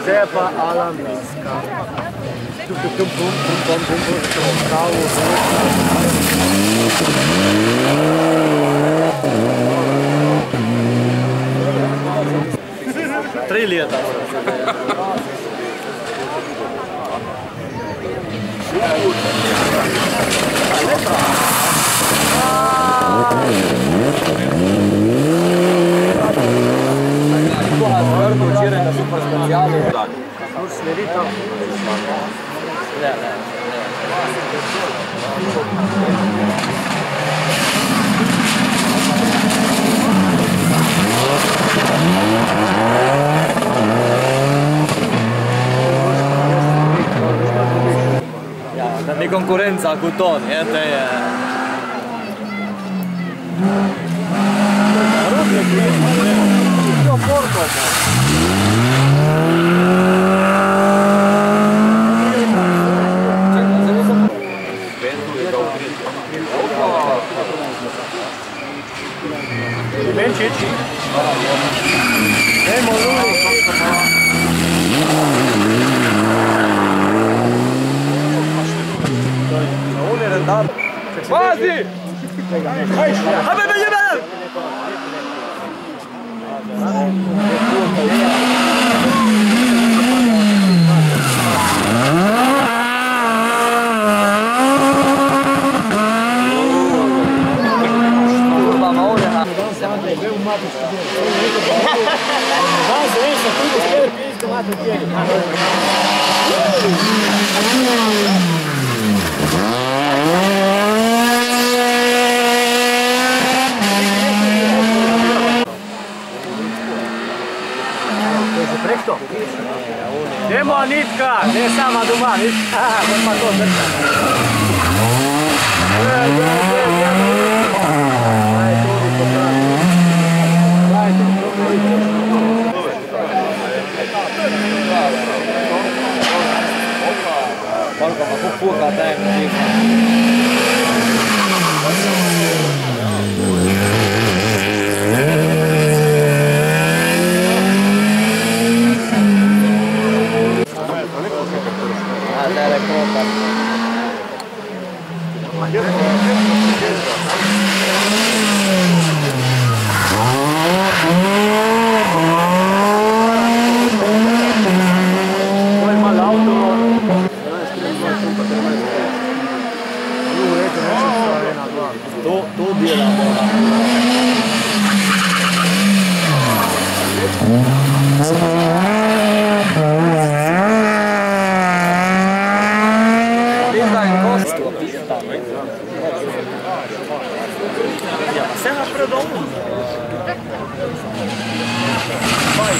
Zepa alambiska. Три лета. Super speciale. Kurs veritev. Ne. Ja, da ni konkurenca cu ton, te je. Benčići. Nemo ljudi. Uvjeren dan. Pazi! Habe me jebem! Presto? Idemo nitka, ne sama doma, viš? Pa to zrta. Palka ma puhkaa täynnä siitä. Täällä kohta. Tu dira. Serra Predom. Vai.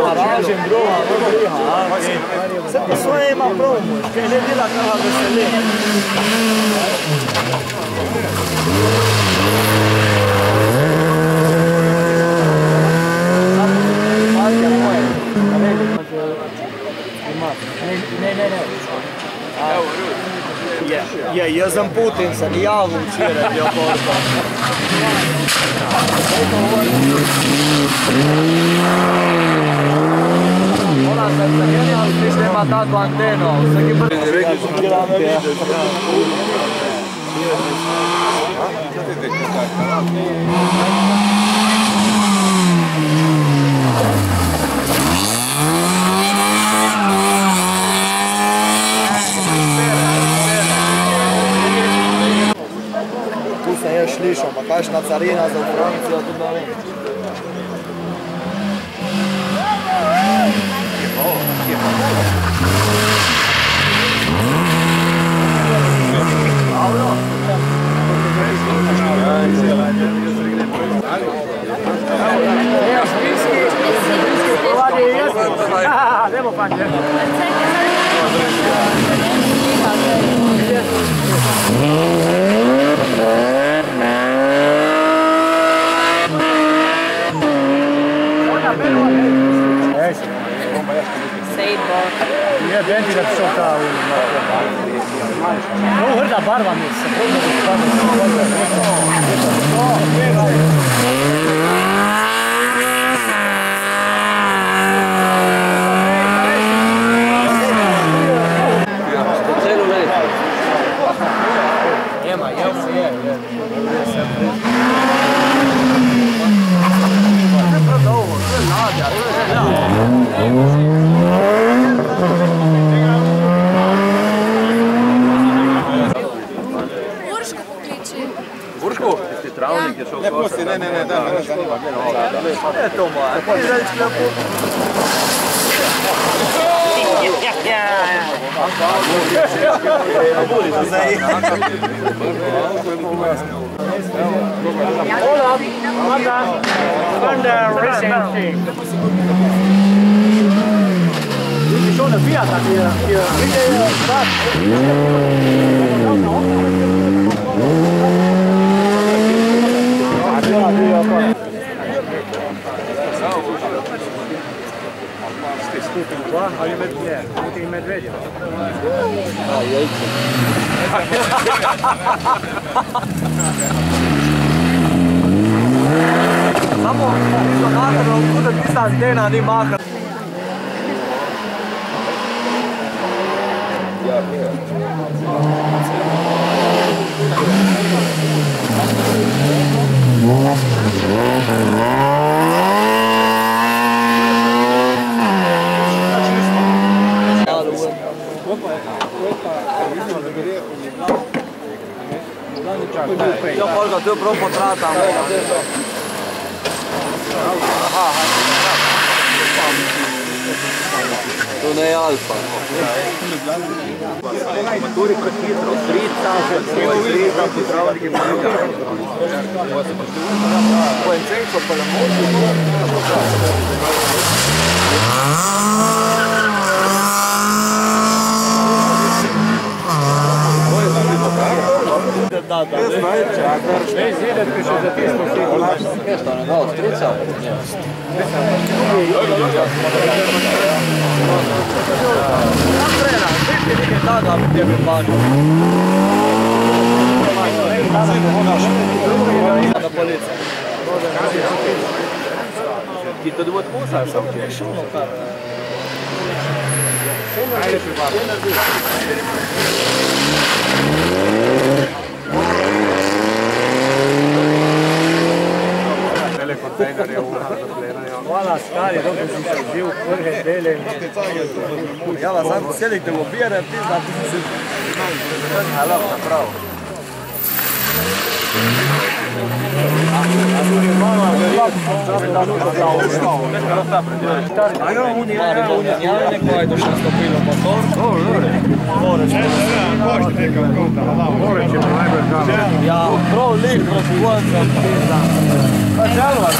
Garažem, druga, sve po svoje ima promu, kaj ne bila kada veseli. Marke moje, Je, jaz sem Putin, se ni javil včeraj, bi oporto. Ona se zamenjala, sliš, nema tako anteno. Vsaki prvi tu sem jaz slišal, ma kakšna carina za Francijo, tu ne vem. Idemo fanje. Je denti da bi šel ta ovo hrda barva mi se. Urško? Ti travnik je šel košati. Ne pusti, ne, da, ne zanima. Ne to moja, ti reći lepo. Hola, Honda Racing Team. Vidiš one Fiata hier ide sad. Putin 2, ali Putin Medvedev. Samo izo mahrano, kuda tista antena ni mahrana. Io porco tu proprio tratta. To ne je Alfa. Maturi prehitro, 3000 potravniki manjka. Poencenco pa la Ne izvedeti, ki še za tisto vsi. Mjesto, ne da, strica. Trena, vidi nekaj tada gdje bi panio. Na policija. Ti to dvod pusaš sam ti? Šuno kar. Ajde pribaviti. Hvala stari, dok si se živ prve dele. Ja vas sam sjedite u obijere, pizda, ti si halal napravo. Unijavljene koja je došla stopilo motor. Ja, prav lik proti koncem, pizda. Pa želva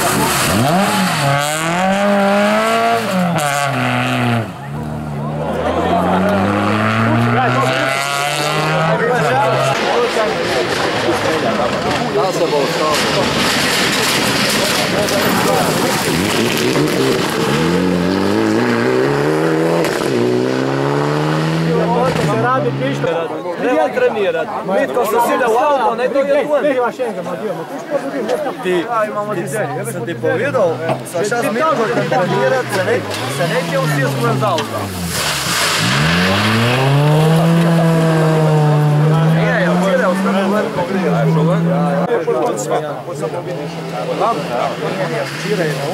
da se bo ustavio. Treba trenirati. Mitko se side u auto, ne to je tvoj. Sam ti povedal, sa šas Mitko trenirati se neće usiskujem z auta. Je, včeraj ostane veliko vrije. A je šlo ven? Včeraj na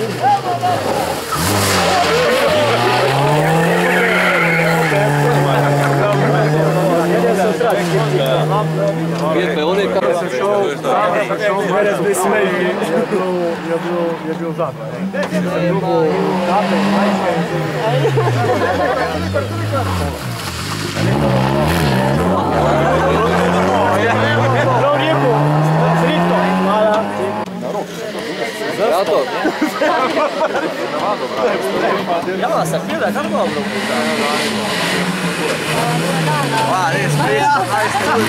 je bil zadnji. Prav lijepo, sredstvo. Zato? Ja, sam htio da je kako dobro. Va, res, prejšta, 20 uri.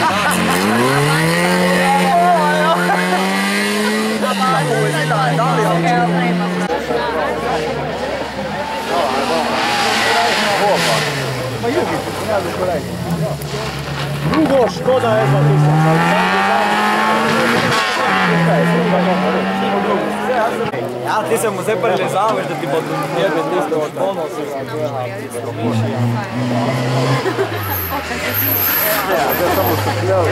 Drugo, Škoda je za Ja, ti se mu zdaj prelezavaš, da ti bo jedne tisto od ponosa. Ja, zdaj samo stopljal.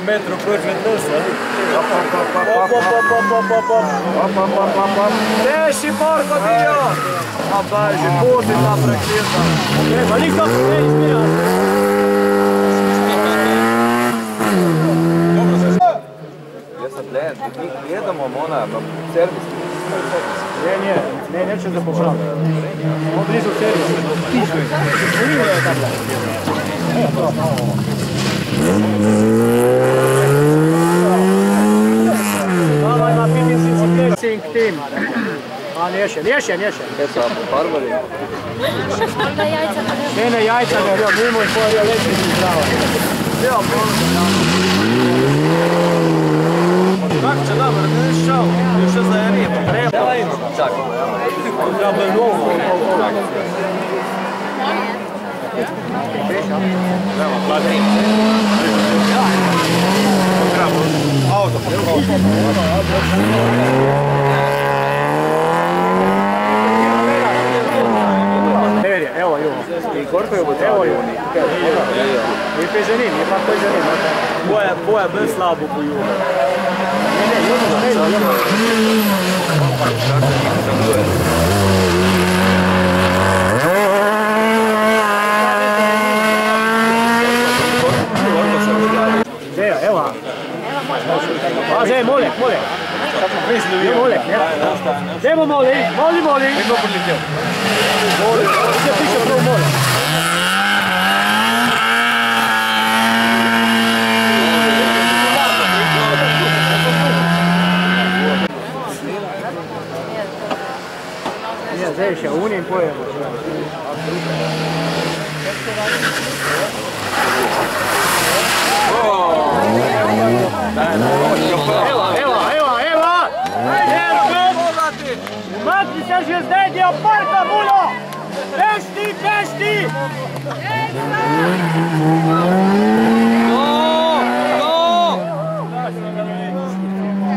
Metrov proč med nosa. Teši porko dio! A pa že pusti ta prekljeta. Pa nikto ne izmira. Jaz sam tljen, mi gledamo ona, servis. Ne, neće da popraviti. On blizu servis. Давай на 50 tim. A neće. Kaj so, pofarvali? Ne, jajca ne, mimo i koji je leći zdrava. Ja, kako će dobro, ne nisi šao, još je zajerije, pa treba ima. Čako, ja bi novo. Auto, evo ju. I koliko je bude? Evo ju. I peženin, je pa peženin. Boja bez slabo po ju. Evo. A zdaj, molek. Je molek, ne? Dajmo molek, moli. Idemo podletel. Molek, zdaj piše prav molek. Ja, zdaj še unim pojemo. Evo! Umakni se že zdaj, gdje parka, mulo! Pešti!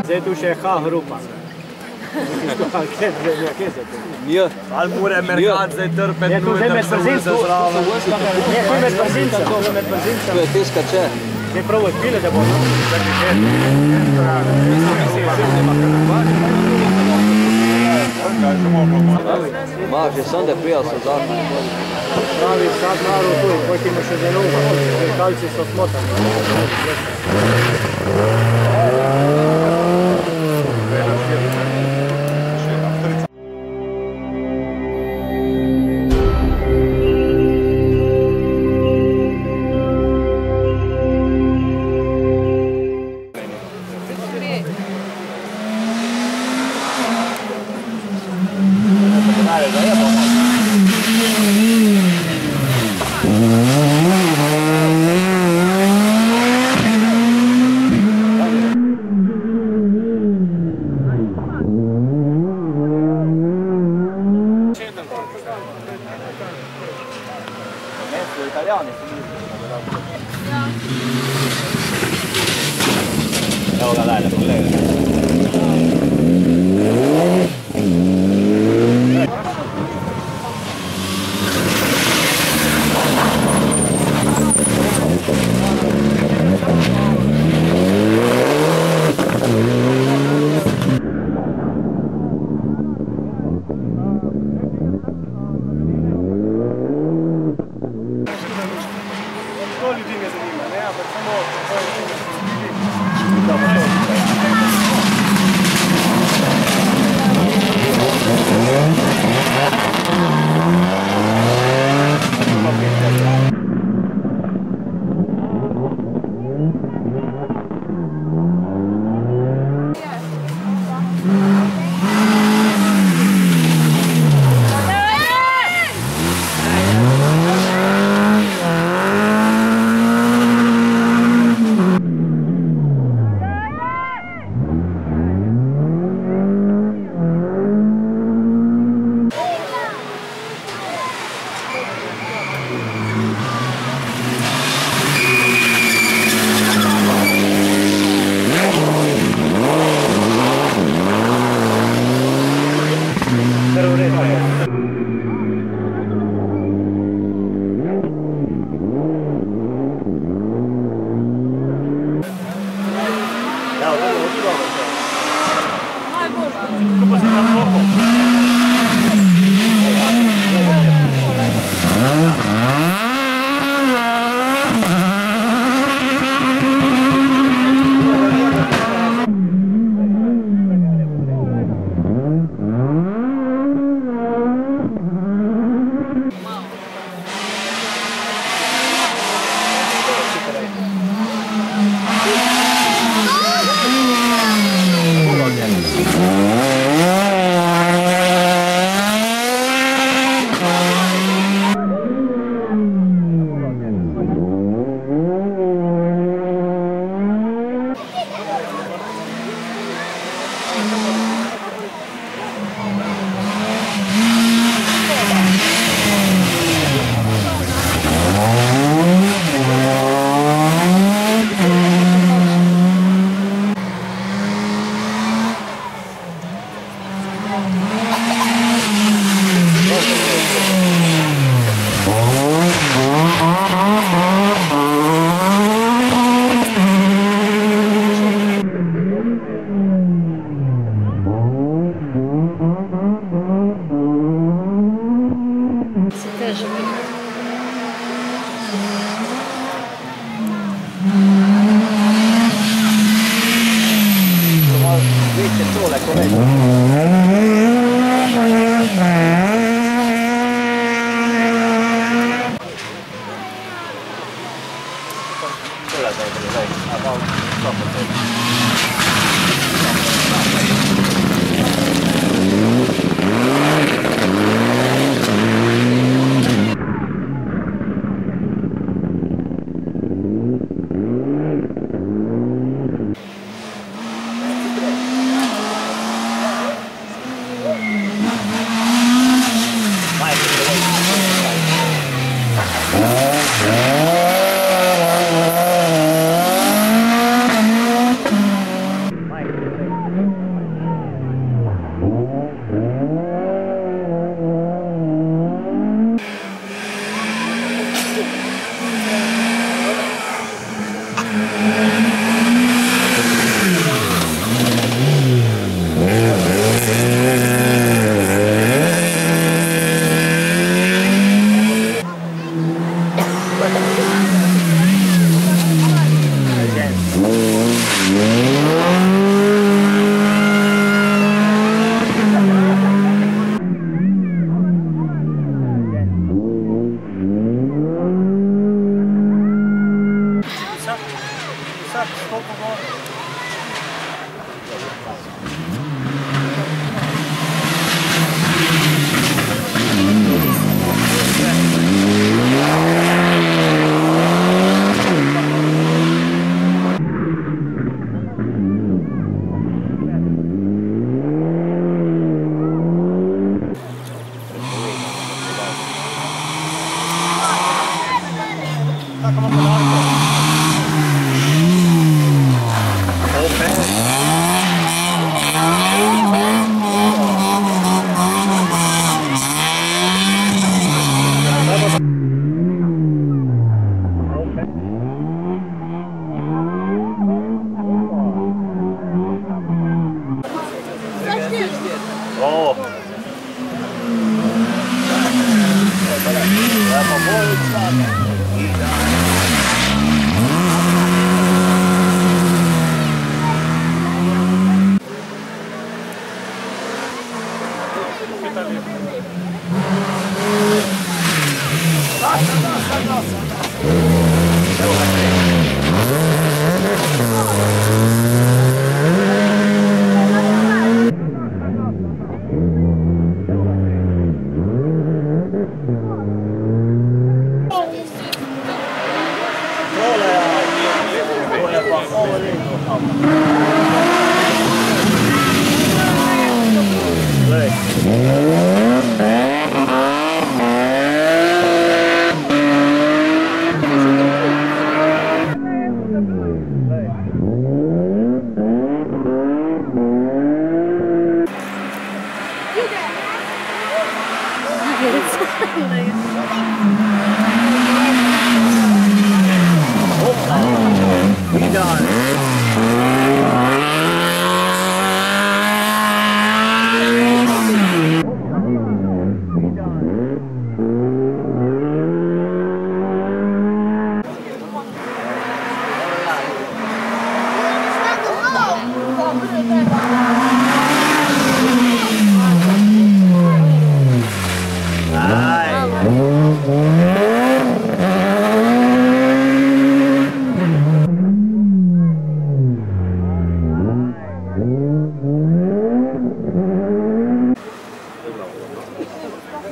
Zdaj tu še H-grupa. Kje se tu? Nije. Ali mora merkat zdaj trpet nujne struze zraven? Ne, tu med brzincem. Tu je težka če. Ne proboj pile, da bo Ma, že sam da prijal so zakon. Pravi sad narod tu, koji ti imaš zelo kalci so smotani. Evo ga, dajde, pogledaj. To ljudi ne zanima, ne, ampak samo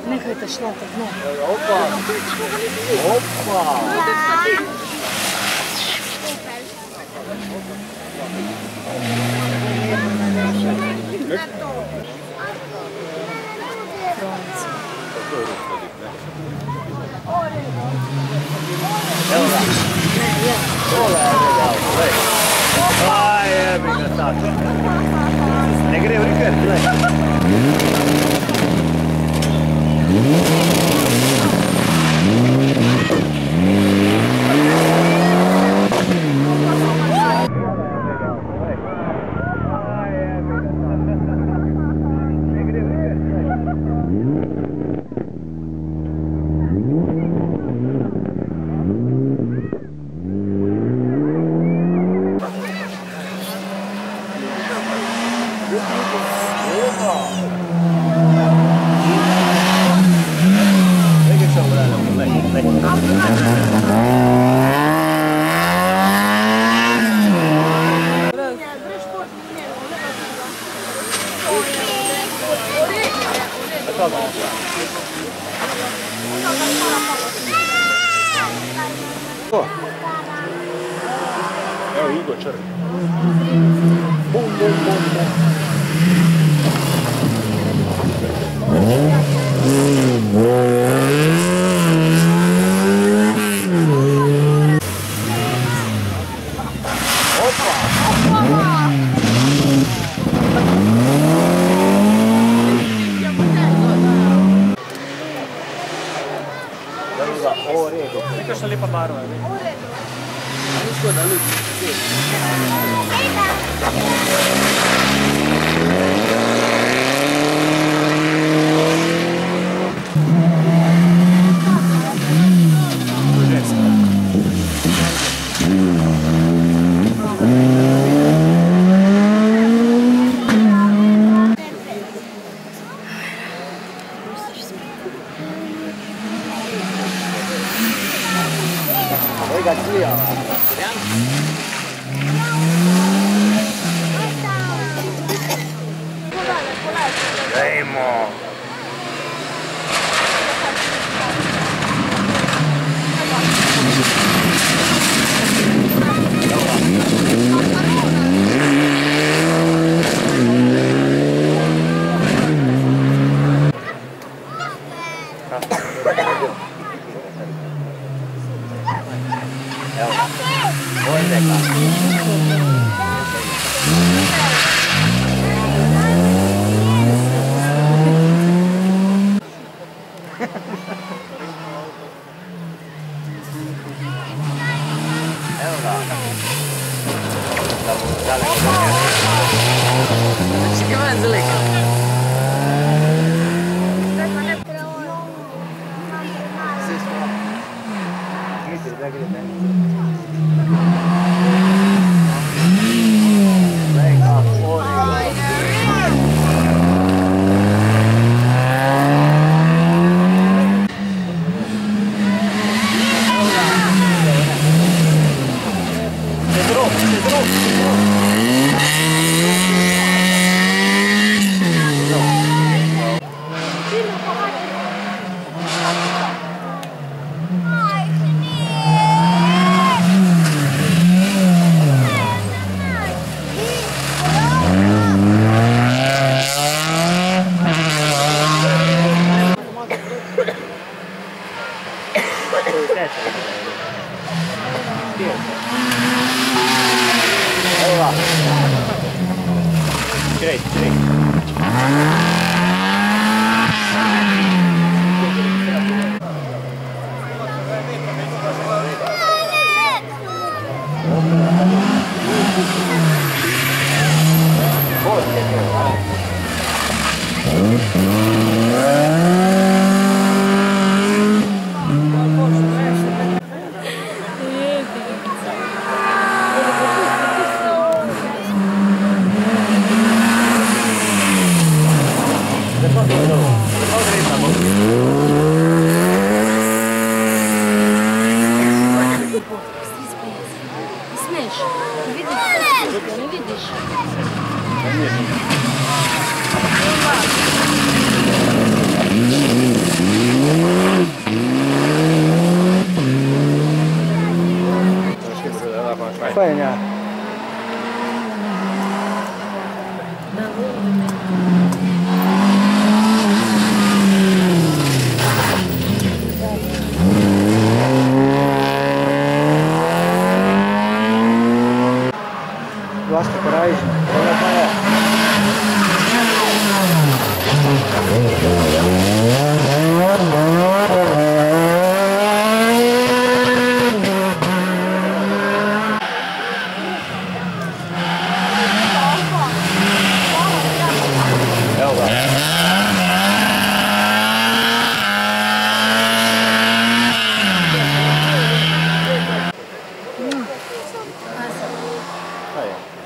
Nehajte šlatat dno. Opa! Opa! Evo ga. Aj, jebi ga sad. Ne gre u riker, gledaj. Evo Igo črn. Bum, bum, bum, bum. Vidi što lijepa barva. Dajmo! Evo ga. Ovo je neka. Evo ga. Čekaj, malo zaleka. Great, great. Fajnie. Gosta, coragem? Olha pra Aí.